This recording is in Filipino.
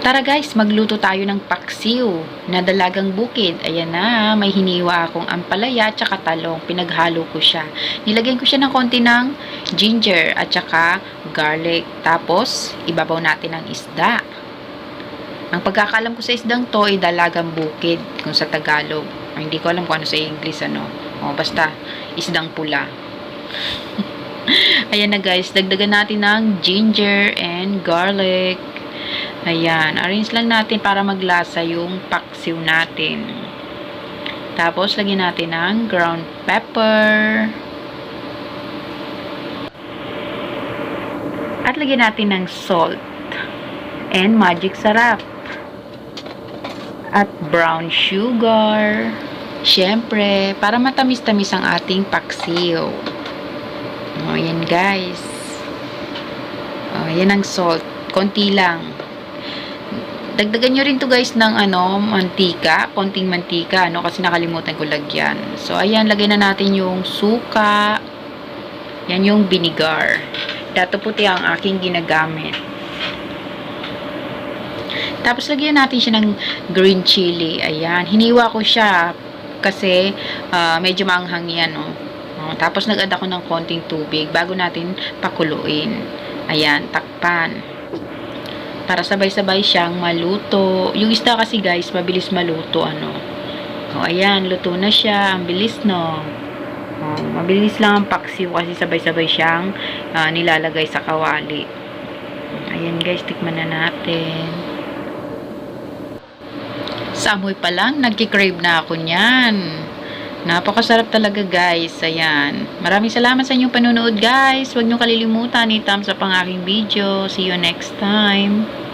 Tara guys, magluto tayo ng paksiw na dalagang bukid. Ayan na, may hiniwa akong ampalaya at saka talong. Pinaghalo ko siya. Nilagyan ko siya ng konti ng ginger at saka garlic. Tapos, ibabaw natin ang isda. Ang pagkakalam ko sa isdang to ay dalagang bukid kung sa Tagalog. Ay, hindi ko alam kung ano sa English ano. O, basta, isdang pula. Ayan na guys, dagdagan natin ng ginger and garlic. Ayan, arrange lang natin para maglasa yung paksiw natin. Tapos, lagyan natin ng ground pepper. At lagyan natin ng salt. And magic sarap. At brown sugar. Siyempre, para matamis-tamis ang ating paksiw. O, ayan guys. O, ayan ang salt. Konti lang. Dagdagan nyo rin to guys ng mantika, konting mantika, kasi nakalimutan ko lagyan. So, ayan, lagay na natin yung suka. Yan yung vinegar. Dato puti ang aking ginagamit. Tapos, lagyan natin siya ng green chili. Ayan, hiniwa ko siya kasi medyo maanghang yan, Tapos, nag-add ako ng konting tubig bago natin pakuluin. Ayan, takpan. Para sabay-sabay siyang maluto. Yung isda kasi guys, mabilis maluto, O, ayan, luto na siya. Ang bilis, no? O, mabilis lang ang paksiw kasi sabay-sabay siyang nilalagay sa kawali. Ayan guys, tikman na natin. Sa amoy pa lang, nagki-crave na ako niyan. Napakasarap talaga guys. Ayan. Maraming salamat sa inyong panunood guys. Huwag niyo kalilimutan i-thumbs up ang aking video. See you next time.